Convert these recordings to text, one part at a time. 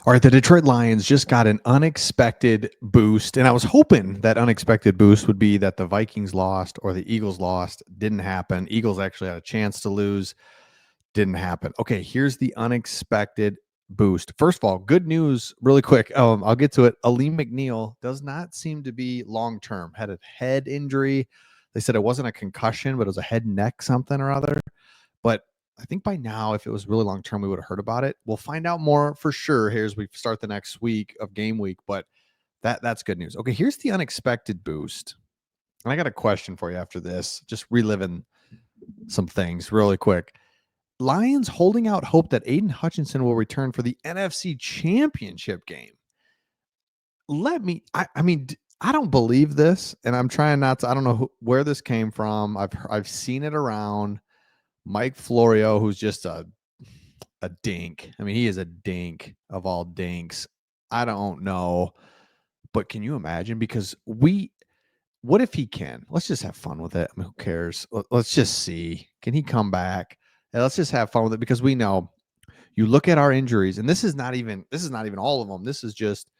All right, the Detroit Lions just got an unexpected boost, and I was hoping that unexpected boost would be that the Vikings lost or the Eagles lost. Didn't happen. Eagles actually had a chance to lose. Didn't happen. Okay, here's the unexpected boost. First of all, good news, really quick. I'll get to it. Aleem McNeil does not seem to be long term. Had a head injury. They said it wasn't a concussion, but it was a head neck something or other. But I think by now, if it was really long term, we would have heard about it. We'll find out more for sure here as we start the next week of game week. But that's good news. Okay, here's the unexpected boost. And I got a question for you after this. Just reliving some things really quick. Lions holding out hope that Aiden Hutchinson will return for the NFC Championship game. I mean, I don't believe this, and I'm trying not to. I don't know where this came from. I've seen it around. Mike Florio, who's just a dink. I mean, he is a dink of all dinks. I don't know, but can you imagine? Because what if he can? Let's just have fun with it. I mean, who cares? Let's just see. Can he come back? And let's just have fun with it because we know you look at our injuries, and this is not even all of them. This is just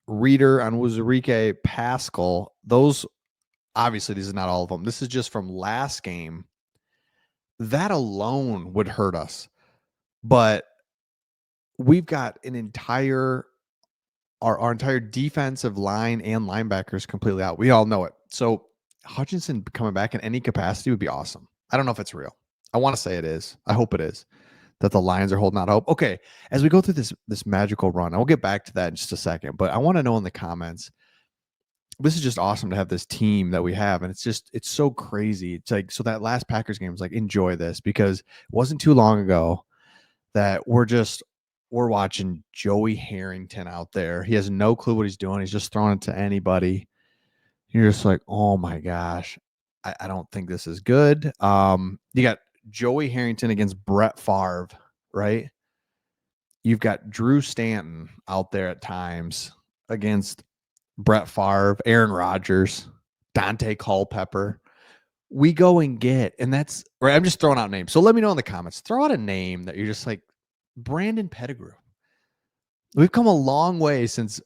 Reader on Wuzurike, Pascal. Those obviously these are not all of them. This is just from last game. That alone would hurt us. But we've got an entire our entire defensive line and linebackers completely out. We all know it. So Hutchinson coming back in any capacity would be awesome. I don't know if it's real. I want to say it is. I hope it is. That the Lions are holding out hope. Okay, as we go through this magical run, and we'll get back to that in just a second, but I want to know in the comments. This is just awesome to have this team that we have, and it's so crazy. It's like, so that last Packers game was like, enjoy this, because it wasn't too long ago that we're watching Joey Harrington out there. He has no clue what he's doing. He's just throwing it to anybody. You're just like, oh my gosh, I don't think this is good. You got Joey Harrington against Brett Favre, right? You've got Drew Stanton out there at times against Brett Favre, Aaron Rodgers, Dante Culpepper. We go and get, and that's right. I'm just throwing out names. So let me know in the comments. Throw out a name that you're just like, Brandon Pettigrew. We've come a long way since.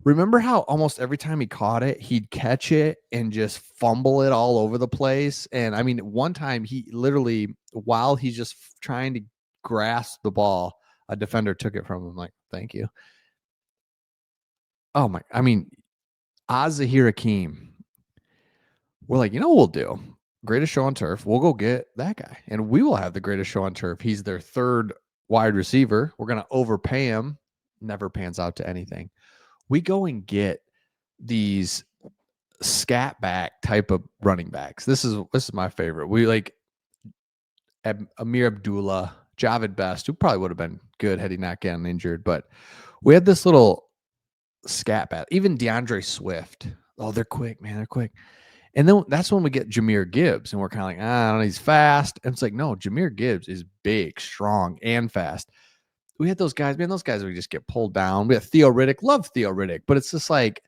Remember how almost every time he caught it, he'd catch it and just fumble it all over the place? And I mean, one time he literally, while he's just trying to grasp the ball, a defender took it from him. Like, thank you. Oh my, I mean, Azahir Hakeem. We're like, you know what we'll do? Greatest show on turf. We'll go get that guy, and we will have the greatest show on turf. He's their third wide receiver. We're going to overpay him. Never pans out to anything. We go and get these scat back type of running backs. This is my favorite. We like Amir Abdullah, Javid Best, who probably would have been good had he not gotten injured. But we had this little scat back. Even DeAndre Swift. Oh, they're quick, man. They're quick. And then that's when we get Jahmyr Gibbs, and we're kind of like, I don't know, he's fast. And it's like, no, Jahmyr Gibbs is big, strong, and fast. We had those guys, man. Those guys would just get pulled down. We had Theo Riddick. Love Theo Riddick, but it's just like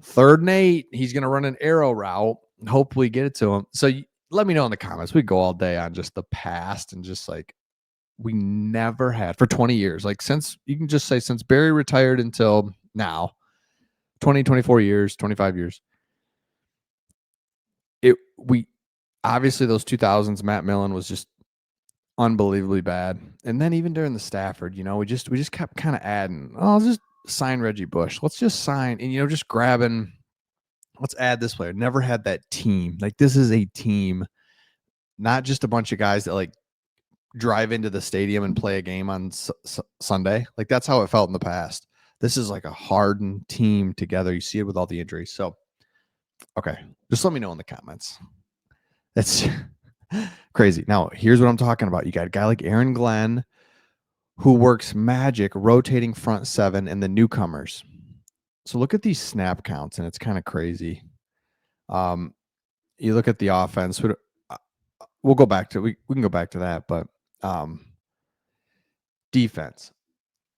3rd and 8. He's going to run an arrow route and hopefully get it to him. So let me know in the comments. We go all day on just the past and just like we never had for 20 years. Like since, you can just say since Barry retired until now, 20, 24 years, 25 years. We obviously those 2000s, Matt Millen was just unbelievably bad. And then even during the Stafford, we just kept kind of adding, I'll just sign Reggie Bush. Let's just sign, and just grabbing, let's add this player. Never had that team. Like, this is a team, not just a bunch of guys that like drive into the stadium and play a game on Sunday. Like, that's how it felt in the past. This is like a hardened team together. You see it with all the injuries. So, okay, just let me know in the comments. That's crazy. Now, here's what I'm talking about. You got a guy like Aaron Glenn who works magic rotating front 7 and the newcomers. So look at these snap counts, and it's kind of crazy. You look at the offense. We'll go back to we can go back to that, but defense.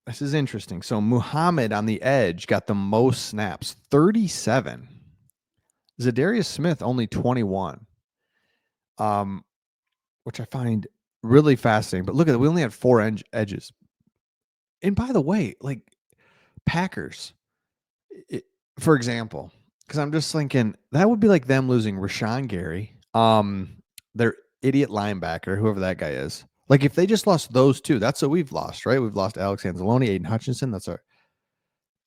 This is interesting. So Muhammad on the edge got the most snaps, 37. Zadarius Smith only 21. Which I find really fascinating. But look at it. We only had 4 edges. And by the way, like Packers, I for example, because I'm just thinking that would be like them losing Rashawn Gary, their idiot linebacker, whoever that guy is. Like if they just lost those two, that's what we've lost, right? We've lost Alex Anzalone, Aiden Hutchinson. That's our,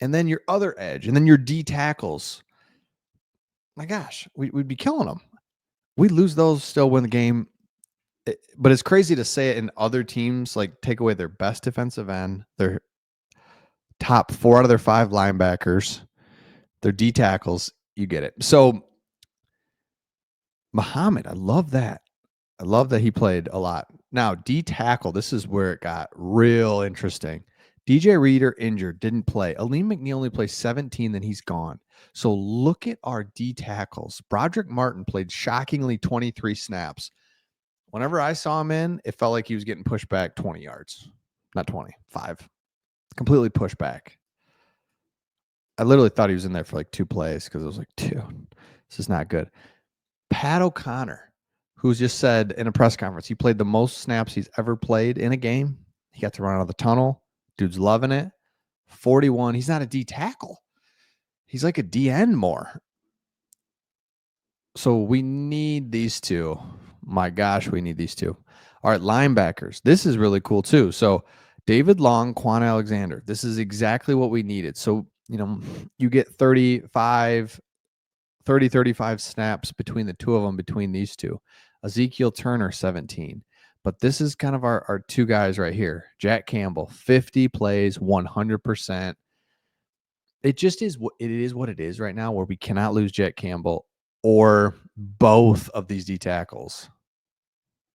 and then your other edge, and then your D tackles. My gosh, we'd be killing them. We lose those, still win the game. But it's crazy to say it in other teams, like take away their best defensive end, their top 4 out of their 5 linebackers, their D tackles. You get it. So Muhammad, I love that. I love that he played a lot. Now, D tackle, this is where it got real interesting. DJ Reader injured, didn't play. Aleem McNeil only plays 17, then he's gone. So look at our D tackles. Broderick Martin played shockingly 23 snaps. Whenever I saw him in, it felt like he was getting pushed back 20 yards. Not 20, 5. Completely pushed back. I literally thought he was in there for like 2 plays because it was like, dude, this is not good. Pat O'Connor, who's just said in a press conference, he played the most snaps he's ever played in a game. He got to run out of the tunnel. Dude's loving it. 41. He's not a D tackle. He's like a DN more. So we need these two. My gosh, we need these two. All right, linebackers. This is really cool too. So David Long, Quan Alexander. This is exactly what we needed. So, you get 35 snaps between the two of them, between these two. Ezekiel Turner, 17. But this is kind of our 2 guys right here. Jack Campbell, 50 plays, 100%. It just is what it is right now, where we cannot lose Jack Campbell or both of these D tackles.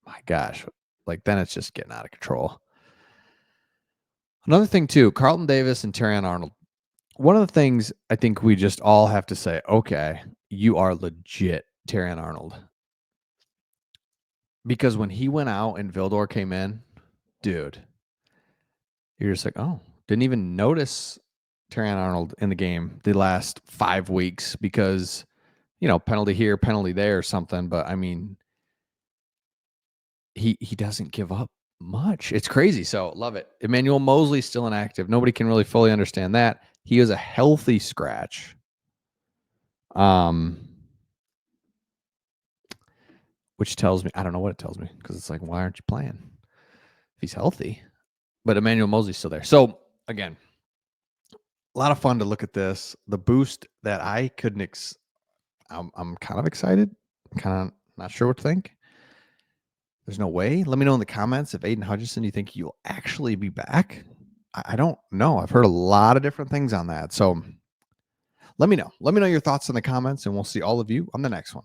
My gosh, like then it's just getting out of control. Another thing too, Carlton Davis and Terrion Arnold. One of the things I think we just all have to say, okay, you are legit, Terrion Arnold. Because when he went out and Vildor came in, dude, you're just like, oh, didn't even notice Terrion Arnold in the game the last 5 weeks because, penalty here, penalty there or something. But I mean, he doesn't give up much. It's crazy. So love it. Emmanuel Mosley's still inactive. Nobody can really fully understand that. He is a healthy scratch. Which tells me, I don't know what it tells me, because it's like, why aren't you playing if he's healthy? But Emmanuel Mosley's still there. So again, a lot of fun to look at this. The boost that I couldn't I'm kind of excited. Kind of not sure what to think. There's no way. Let me know in the comments if Aiden Hutchinson, you think you'll actually be back. I don't know. I've heard a lot of different things on that. So let me know. Let me know your thoughts in the comments, and we'll see all of you on the next one.